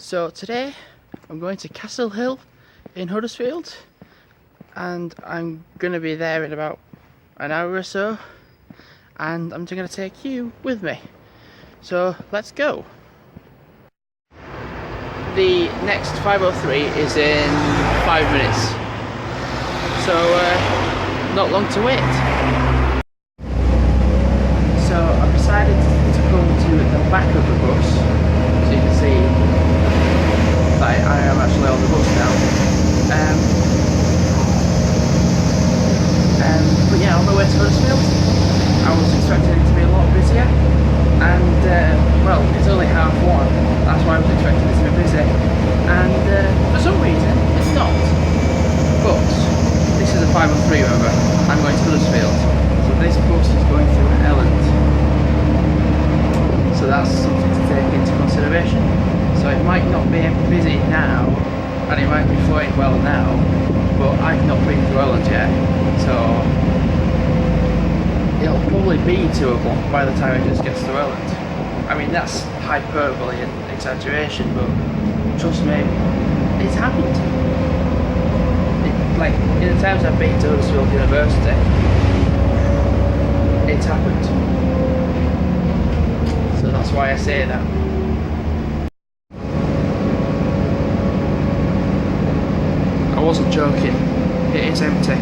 So today I'm going to Castle Hill in Huddersfield, and I'm going to be there in about an hour or so, and I'm going to take you with me. So let's go. The next 503 is in 5 minutes, so not long to wait. So I've decided to come to the back of the bus, so you can see that I am actually on the bus now. But yeah, on my way to Huddersfield, I was expecting it to be a lot busier, and well, it's only 1:30. That's why I was expecting it to be busy, and for some reason it's not. But this is a 503, remember? I'm going to Huddersfield, so this bus is going through Elland, so that's something to take into consideration. So it might not be busy now, and it might be flowing well now, but I've not been to Elland yet, so it'll probably be 2 o'clock by the time it just gets to Elland. I mean, that's hyperbole and exaggeration, but trust me, it's happened. Like, in the times I've been to Huddersfield University, it's happened. So that's why I say that. I wasn't joking, it is empty.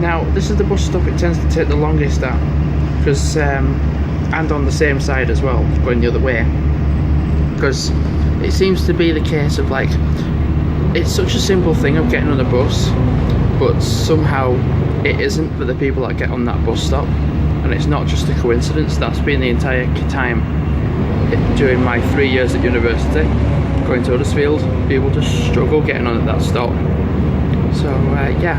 Now, this is the bus stop it tends to take the longest at, because and on the same side as well, going the other way, because it seems to be the case of, like, it's such a simple thing of getting on a bus, but somehow it isn't for the people that get on that bus stop, and it's not just a coincidence. That's been the entire time during my 3 years at university going to Huddersfield. People just struggle getting on at that stop. So yeah.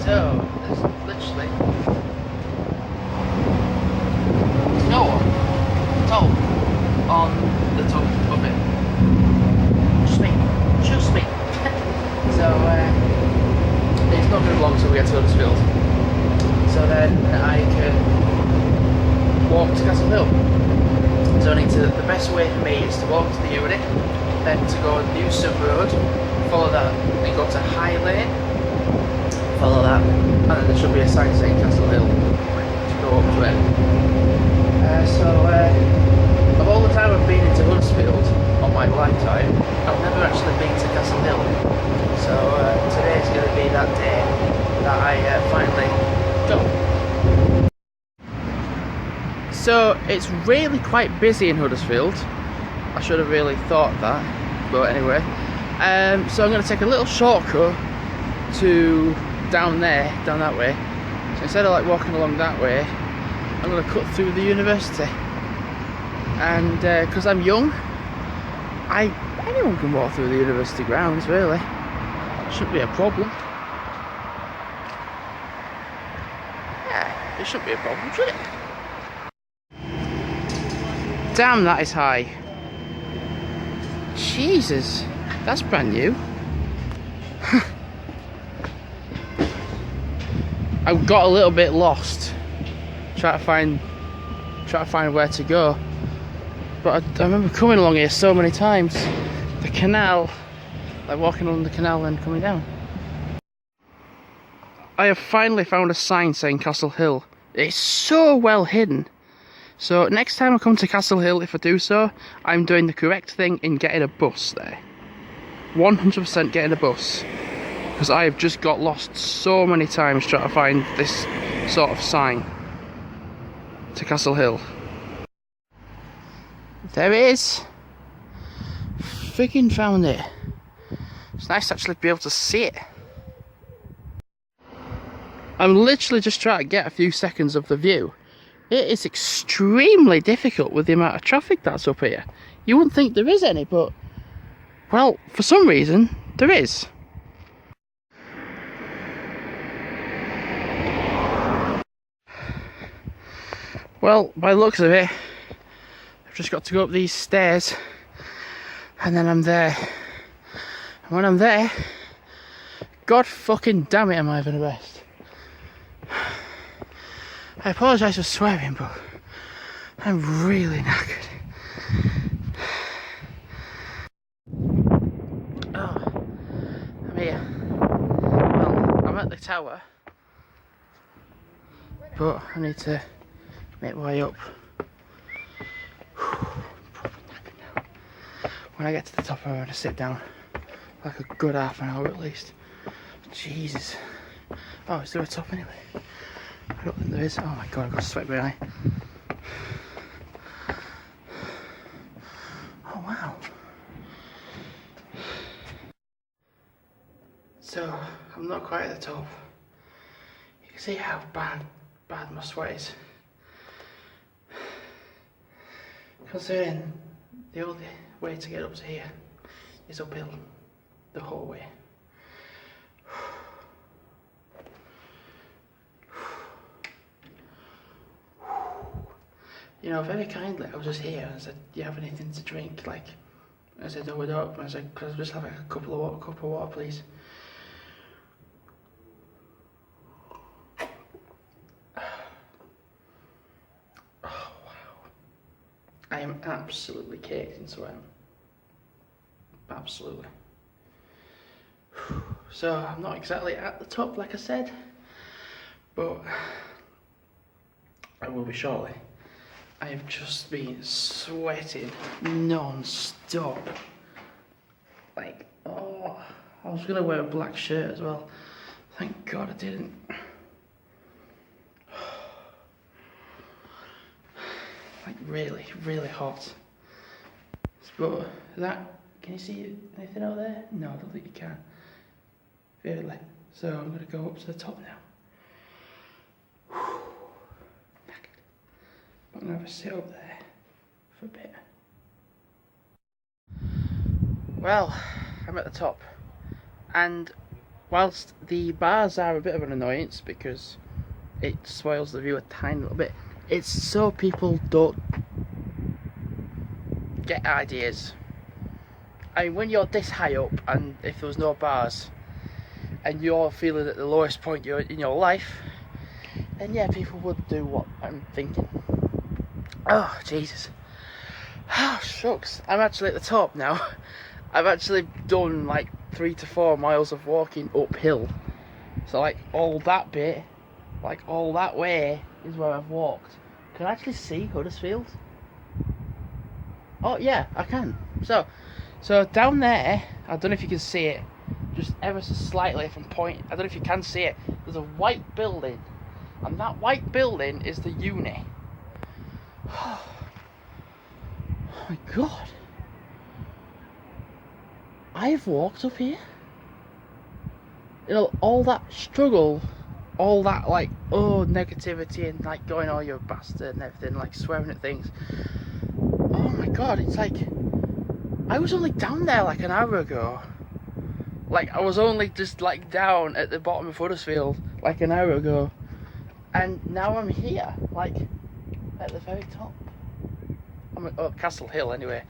So, there's literally no one at all on the top of it. Just me. So, it's not going to be long till we get to Huddersfield. So then I can walk to Castle Hill. So I need to, the best way for me is to walk to the uni, then to go on Newsom Road, follow that, and go to High Lane. Follow that, and then there should be a sign saying Castle Hill to go up to it. So of all the time I've been into Huddersfield on my lifetime, I've never actually been to Castle Hill. So today's going to be that day that I finally go. So it's really quite busy in Huddersfield. I should have really thought that, but anyway. So I'm going to take a little shortcut to down that way. So instead of like walking along that way, I'm going to cut through the university. And because I'm young, anyone can walk through the university grounds, really. Shouldn't be a problem. Yeah, it shouldn't be a problem, should it? Damn, that is high. Jesus, that's brand new. I got a little bit lost trying to find where to go, but I remember coming along here so many times. The canal, like walking along the canal and coming down. I have finally found a sign saying Castle Hill. It's so well hidden. So next time I come to Castle Hill, if I do so, I'm doing the correct thing in getting a bus there. 100% getting a bus. Because I have just got lost so many times trying to find this sort of sign to Castle Hill. There it is. Freaking found it. It's nice to actually be able to see it. I'm literally just trying to get a few seconds of the view. It is extremely difficult with the amount of traffic that's up here. You wouldn't think there is any, but, well, for some reason, there is. Well, by the looks of it, I've just got to go up these stairs, and then I'm there. And when I'm there, God fucking damn it, am I having a rest. I apologise for swearing, but I'm really knackered. Oh, I'm here. Well, I'm at the tower, but I need to make my way up. When I get to the top, I'm going to sit down like a good half an hour at least. Jesus. Oh, is there a top anyway? I don't think there is. Oh my god, I've got sweat behind. Oh wow. So, I'm not quite at the top. You can see how bad my sweat is. Considering the only way to get up to here is uphill the whole way. You know, very kindly, I was just here and said, "Do you have anything to drink?" Like, I said, "No, we don't." And I said, "Could I just have a cup of water, please?" Oh wow! I am absolutely caked in sweat. Absolutely. So I'm not exactly at the top, like I said, but I will be shortly. I have just been sweating non-stop. Like, oh, I was gonna wear a black shirt as well. Thank God I didn't. Like really, really hot. But that, can you see anything out there? No, I don't think you can. Really. So I'm gonna go up to the top now. I'm gonna have a sit up there for a bit. Well, I'm at the top, and whilst the bars are a bit of an annoyance because it spoils the view a tiny little bit, it's so people don't get ideas. I mean, when you're this high up and if there was no bars and you're feeling at the lowest point you're in your life, then yeah, people would do what I'm thinking. Oh, Jesus. Oh, shucks. I'm actually at the top now. I've actually done like 3 to 4 miles of walking uphill. So like all that bit, like all that way is where I've walked. Can I actually see Huddersfield? Oh yeah, I can. So down there, I don't know if you can see it, just ever so slightly from point, I don't know if you can see it, there's a white building, and that white building is the uni. Oh my god. I've walked up here. You know, all that struggle, all that like, oh, negativity and like going, oh, you're a bastard and everything, like swearing at things. Oh my god, it's like, I was only down there like an hour ago. Like, I was only just like down at the bottom of Huddersfield like an hour ago. And now I'm here, like, at the very top. I'm at Castle Hill anyway.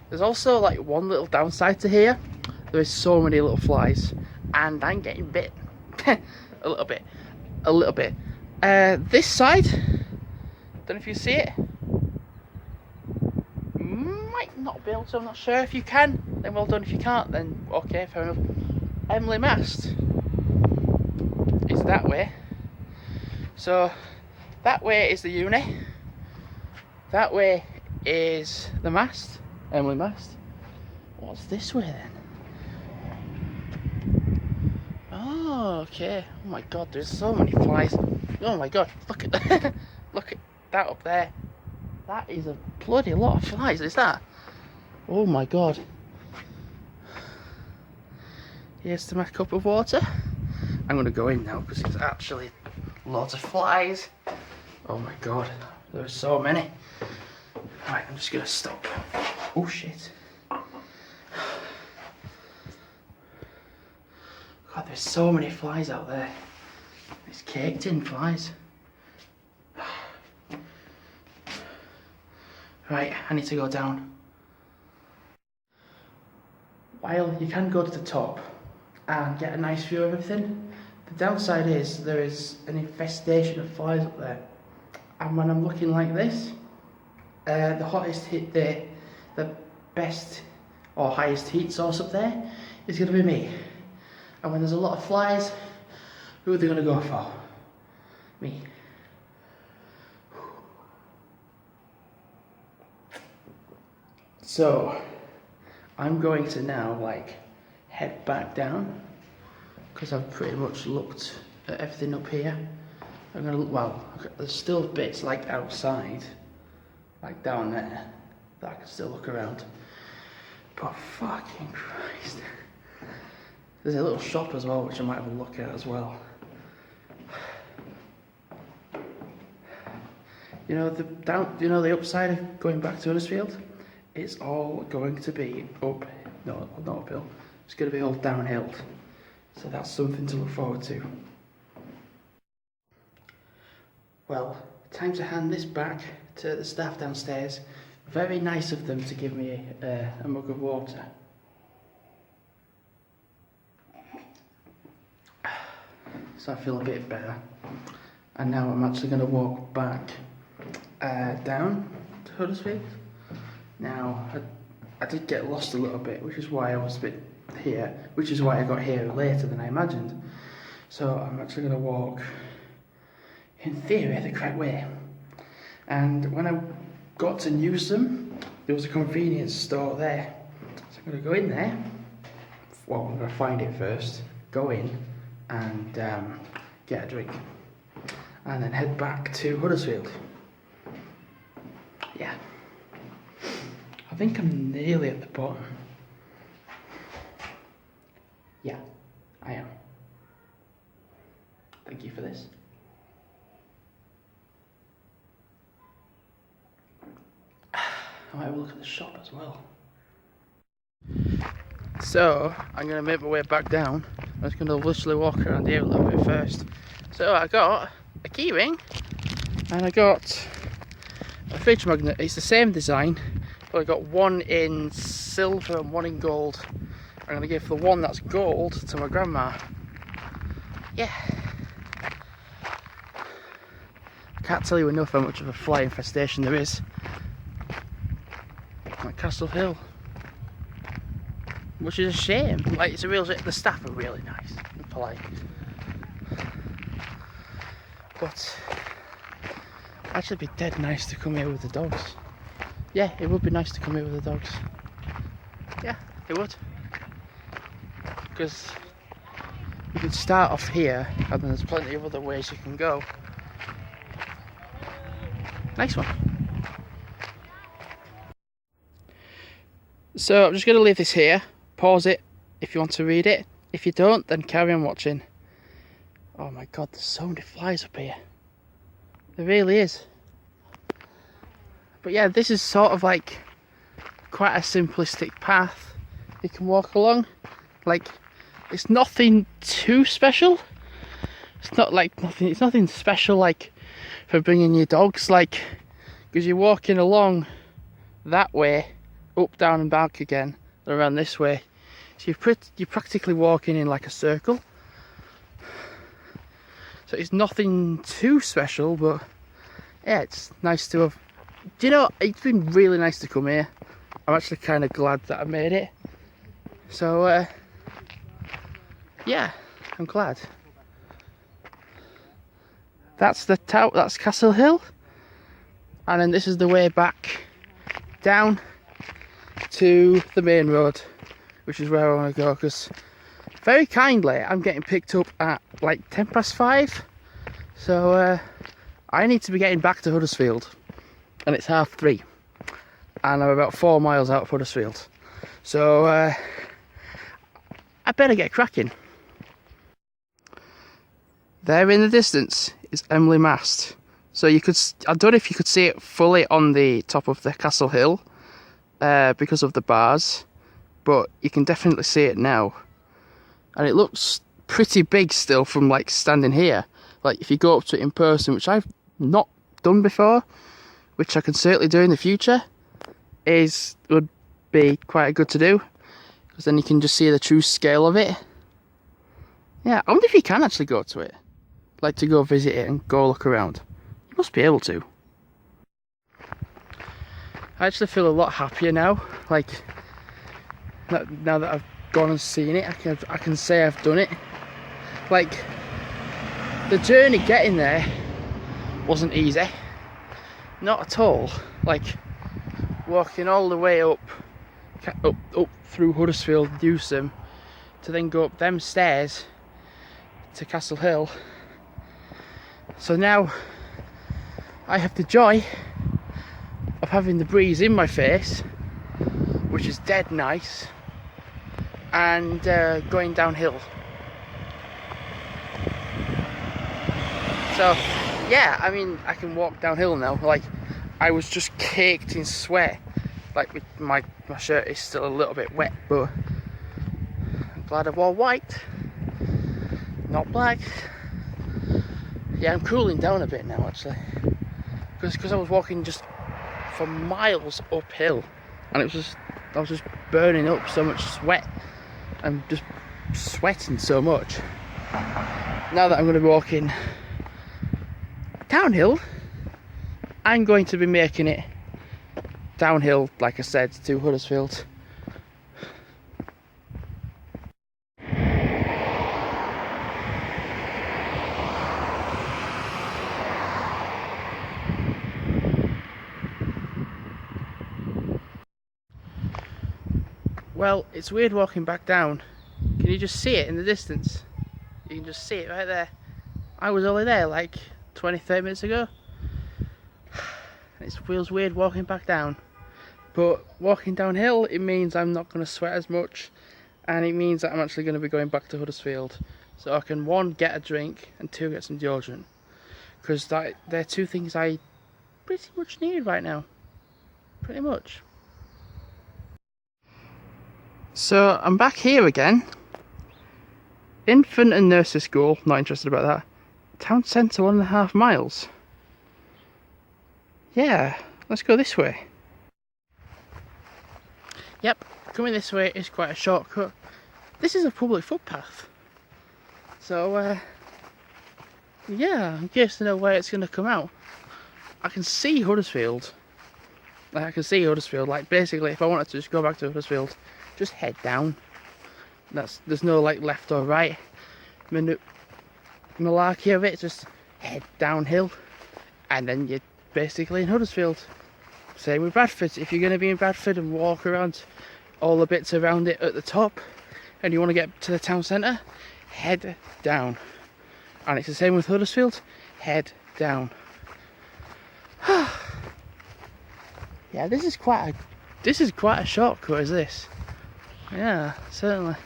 There's also like one little downside to here. There is so many little flies. And I'm getting bit. a little bit. This side, don't know if you see it. Might not be able to, I'm not sure. If you can, then well done. If you can't, then okay, fair enough. Emily Mast is that way. So that way is the uni. That way is the mast, Emily Mast. What's this way then? Oh, okay. Oh my god, there's so many flies. Oh my god, look at that. Look at that up there. That is a bloody lot of flies, is that? Oh my god. Here's to my cup of water. I'm going to go in now because it's actually lots of flies. Oh my god, there are so many. Right, I'm just gonna stop. Oh shit. God, there's so many flies out there. It's caked in flies. Right, I need to go down. While you can go to the top and get a nice view of everything, the downside is there is an infestation of flies up there. And when I'm looking like this, the hottest hit the best or highest heat source up there is going to be me. And when there's a lot of flies, who are they going to go for? Me. So I'm going to now head back down because I've pretty much looked at everything up here. I'm gonna look, well, there's still bits outside, down there, that I can still look around. But fucking Christ. There's a little shop as well, which I might have a look at as well. You know the upside of going back to Huddersfield? It's all going to be not uphill. It's going to be all downhill. So that's something to look forward to. Well, time to hand this back to the staff downstairs. Very nice of them to give me a mug of water. So I feel a bit better. And now I'm actually going to walk back down to Huddersfield. Now, I did get lost a little bit, which is why I was a bit here, which is why I got here later than I imagined. So I'm actually going to walk, in theory, the correct way. And when I got to Newsom, there was a convenience store there. So I'm going to go in there. Well, I'm going to find it first, go in and get a drink. And then head back to Huddersfield. Yeah. I think I'm nearly at the bottom. Yeah, I am. Thank you for this. I might have a look at the shop as well. So, I'm going to make my way back down. I'm just going to literally walk around here a little bit first. So, I got a key ring and I got a fridge magnet. It's the same design, but I got one in silver and one in gold. I'm going to give the one that's gold to my grandma. Yeah. I can't tell you enough how much of a fly infestation there is at Castle Hill. Which is a shame. It's a real shame. The staff are really nice and polite. But actually it'd be dead nice to come here with the dogs. Yeah, it would be nice to come here with the dogs. Yeah, it would. Because you could start off here and then there's plenty of other ways you can go. Nice one. So I'm just going to leave this here. Pause it if you want to read it. If you don't, then carry on watching. Oh my god, there's so many flies up here. There really is. But yeah, this is sort of quite a simplistic path you can walk along. It's nothing too special. It's not nothing. It's nothing special for bringing your dogs. Because you're walking along that way, up, down, and back again, and around this way. So you're practically walking in a circle. So it's nothing too special, but yeah, it's nice to have. Do you know, it's been really nice to come here. I'm actually kind of glad that I made it. So yeah, I'm glad. That's that's Castle Hill, and then this is the way back down to the main road, which is where I want to go. Because very kindly, I'm getting picked up at 5:10. So I need to be getting back to Huddersfield, and it's 3:30, and I'm about 4 miles out of Huddersfield. So I better get cracking. There in the distance is Emily Mast. So you could, I don't know if you could see it fully on the top of the castle hill because of the bars, but you can definitely see it now. And it looks pretty big still from like standing here. Like if you go up to it in person, which I've not done before, which I can certainly do in the future, would be quite good to do, because then you can just see the true scale of it. Yeah, I wonder if you can actually go to it, like to go visit it and go look around. You must be able to. I actually feel a lot happier now. Like now that I've gone and seen it, I can say I've done it. Like the journey getting there wasn't easy, not at all. Like walking all the way up through Huddersfield, Newsom, to then go up them stairs to Castle Hill. So now I have the joy of having the breeze in my face, which is dead nice, and going downhill. So yeah, I mean, I can walk downhill now. Like I was just caked in sweat. Like my shirt is still a little bit wet, but I'm glad I wore white, not black. Yeah, I'm cooling down a bit now actually, because I was walking just for miles uphill, and I was just burning up so much sweat and just sweating so much. Now that I'm going to be walking downhill, I'm going to be making it downhill, like I said, to Huddersfield. Well, it's weird walking back down. Can you just see it in the distance? You can just see it right there. I was only there like 20-30 minutes ago. It feels weird walking back down. But walking downhill, it means I'm not going to sweat as much, and it means that I'm actually going to be going back to Huddersfield. So I can, 1, get a drink, and 2, get some deodorant. Because they're 2 things I pretty much need right now. Pretty much. So I'm back here again. Infant and nursery school, not interested about that. Town centre 1.5 miles. Yeah, let's go this way. Yep, coming this way is quite a shortcut. This is a public footpath. So, yeah, I'm curious to know where it's going to come out. I can see Huddersfield. Like basically, if I wanted to just go back to Huddersfield, just head down. There's no like left or right malarkey of it. Just head downhill, and then you're basically in Huddersfield. Same with Bradford. If you're going to be in Bradford and walk around all the bits around it at the top, and you want to get to the town centre, head down. And it's the same with Huddersfield. Head down. Yeah, this is quite a shortcut, is this? Yeah, certainly.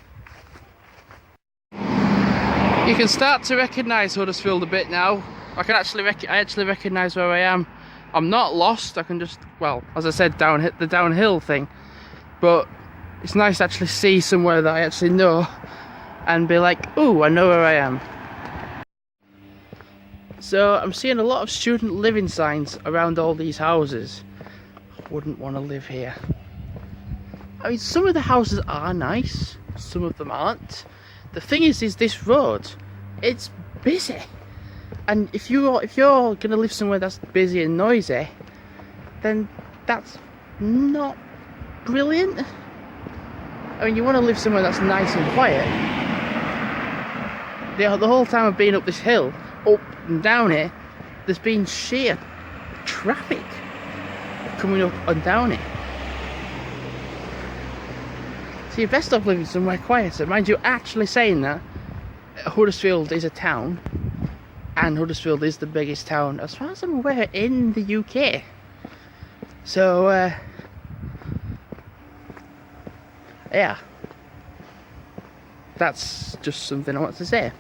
You can start to recognise Huddersfield a bit now. I actually recognise where I am. I'm not lost. I can just, well, as I said, the downhill thing. But it's nice to actually see somewhere that I actually know and be like, ooh, I know where I am. So I'm seeing a lot of student living signs around all these houses. I wouldn't want to live here. I mean, some of the houses are nice, some of them aren't. The thing is this road, it's busy. And if you're gonna live somewhere that's busy and noisy, then that's not brilliant. I mean, you want to live somewhere that's nice and quiet. The whole time I've been up this hill, up and down it, there's been sheer traffic coming up and down it. So you're best off living somewhere quieter. Mind you, actually saying that, Huddersfield is a town, and Huddersfield is the biggest town, as far as I'm aware, in the UK. So, yeah. That's just something I want to say.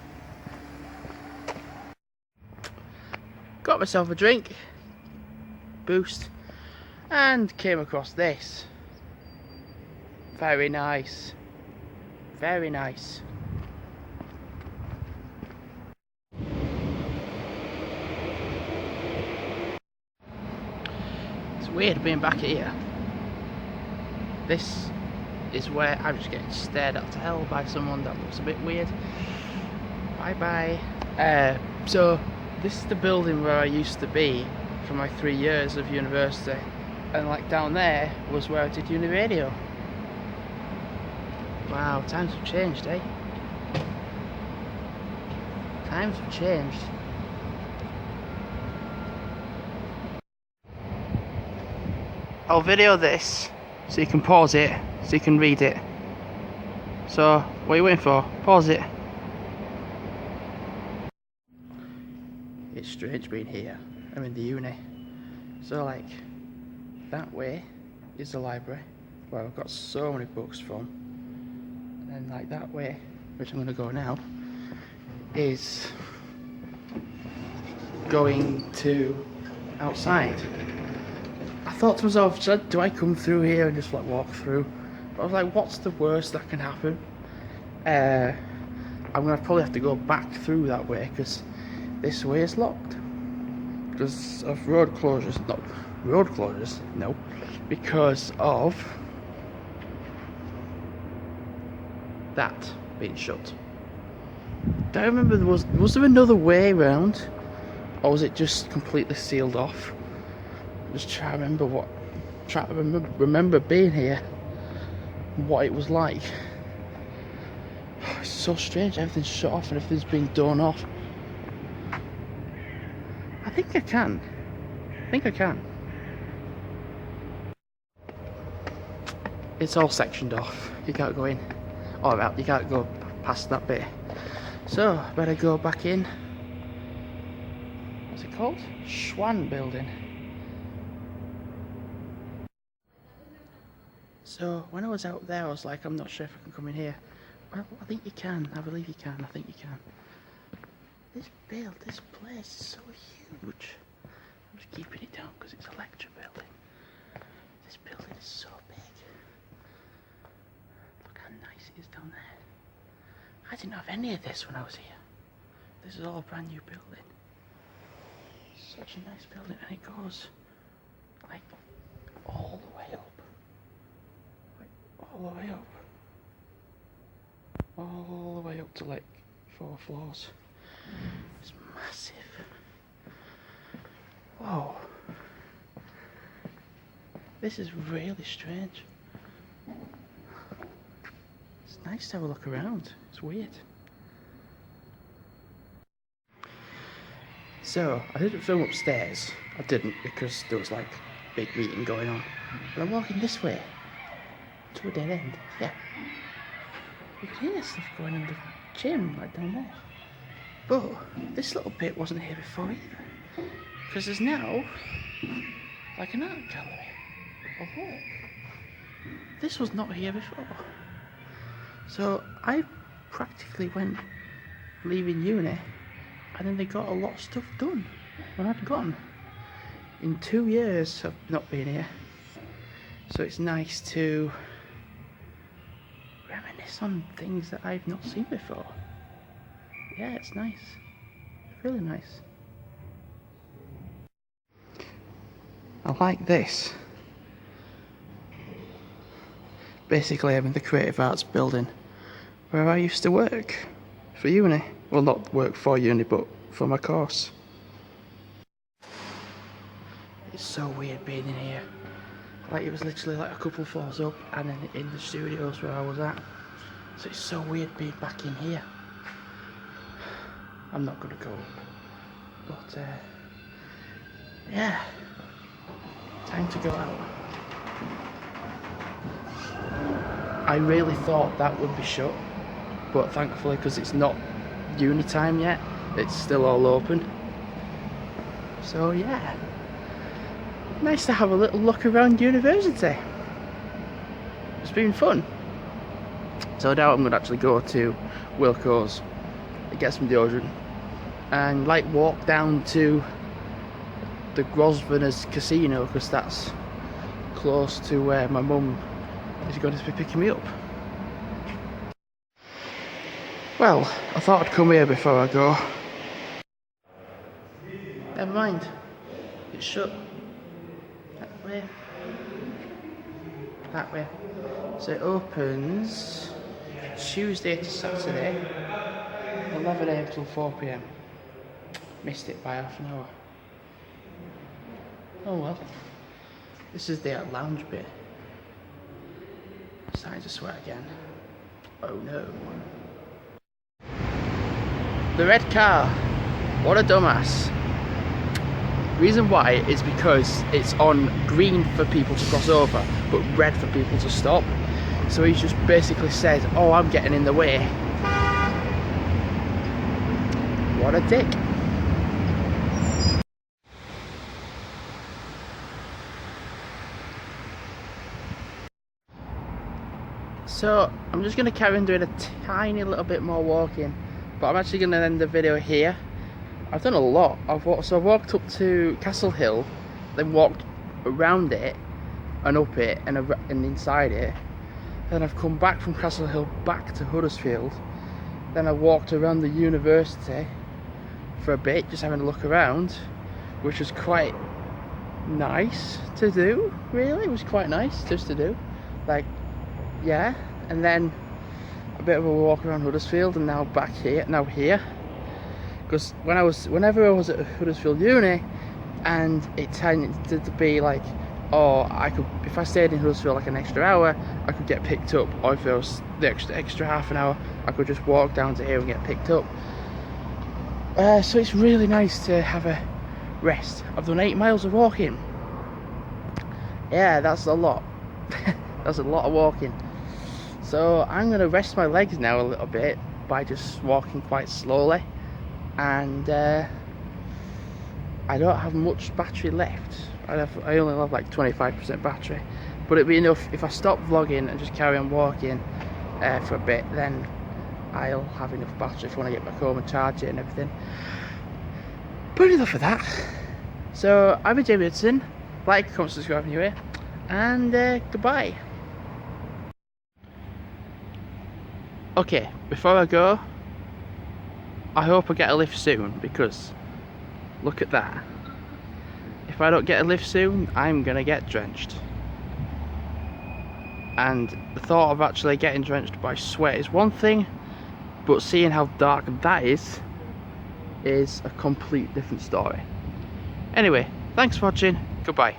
got myself a drink, boost, and came across this. Very nice. Very nice. It's weird being back here. This is where I'm just getting stared at to hell by someone that looks a bit weird. Bye bye. So this is the building where I used to be for my 3 years of university, and like down there was where I did uni radio. Wow, times have changed, eh? Times have changed. I'll video this so you can pause it, so you can read it. So, what are you waiting for? Pause it. It's strange being here. I'm in the uni. So like, that way is the library where I've got so many books from. And like that way, which I'm going to go now, is going to outside. I thought to myself, do I come through here and just like walk through? But I was like, what's the worst that can happen? I'm going to probably have to go back through that way because this way is locked. Because of road closures. Not road closures, no. Because of that being shut. Do I remember was there another way around, or was it just completely sealed off? Just try to remember being here, and what it was like. It's so strange. Everything's shut off and everything's been done off. I think I can. It's all sectioned off. You can't go in. Or out. You can't go past that bit. So, I better go back in. What's it called? Schwan building. So, when I was out there, I was like, I'm not sure if I can come in here. Well, I think you can. I believe you can. I think you can. This place is so huge. I'm just keeping it down because it's a lecture building. This building is so big. Look how nice it is down there. I didn't have any of this when I was here. This is all a brand new building. Such a nice building, and it goes like all the way up. All the way up. All the way up to like 4 floors. It's massive. Whoa. This is really strange. It's nice to have a look around. It's weird. So, I didn't film upstairs. I didn't because there was like a big meeting going on. But I'm walking this way to a dead end. Yeah. You can hear stuff going in the gym like down there. But this little bit wasn't here before either. Because there's now like an art gallery of work. This was not here before. So I practically went leaving uni, and then they got a lot of stuff done when I'd gone. In 2 years of not being here. So it's nice to reminisce on things that I've not seen before. Yeah, it's nice. It's really nice. I like this. Basically, I'm in the Creative Arts building where I used to work for uni. Well, not work for uni, but for my course. It's so weird being in here. Like, it was literally like a couple floors up and then in the studios where I was at. So it's so weird being back in here. I'm not gonna go up. But, yeah. Time to go out. I really thought that would be shut, but thankfully, because it's not uni time yet, it's still all open. So yeah, nice to have a little look around university. It's been fun. So now I'm going to actually go to Wilco's, get some deodorant, and like walk down to the Grosvenor's Casino, because that's close to where my mum is going to be picking me up. Well, I thought I'd come here before I go. Never mind, it's shut. That way. That way. So it opens Tuesday to Saturday, 11 AM till 4 PM. Missed it by half an hour. Oh well. This is the lounge bit. Starting to sweat again. Oh no. The red car. What a dumbass. Reason why is because it's on green for people to cross over, but red for people to stop. So he just basically says, oh, I'm getting in the way. What a dick. So I'm just going to carry on doing a tiny little bit more walking, but I'm actually going to end the video here. I've done a lot. I've walked up to Castle Hill, then walked around it and up it and inside it. Then I've come back from Castle Hill back to Huddersfield. Then I walked around the university for a bit, just having a look around, which was quite nice to do, really. It was quite nice just to do. Like, yeah. And then a bit of a walk around Huddersfield, and now back here, because whenever I was at Huddersfield Uni, and it tended to be like, oh, if I stayed in Huddersfield like an extra hour, I could get picked up, or if it was the extra half an hour, I could just walk down to here and get picked up. So it's really nice to have a rest. I've done 8 miles of walking. Yeah, that's a lot. That's a lot of walking. So I'm going to rest my legs now a little bit by just walking quite slowly. And I don't have much battery left. I only have like 25% battery. But it'd be enough if I stop vlogging and just carry on walking for a bit, then I'll have enough battery for when I get back home and charge it and everything. But enough of that. So I've been Jamie Hudson. Like, comment, subscribe if you're here. And goodbye. Okay, before I go, I hope I get a lift soon, because look at that. If I don't get a lift soon, I'm gonna get drenched. And the thought of actually getting drenched by sweat is one thing, but seeing how dark that is a complete different story. Anyway, thanks for watching, goodbye.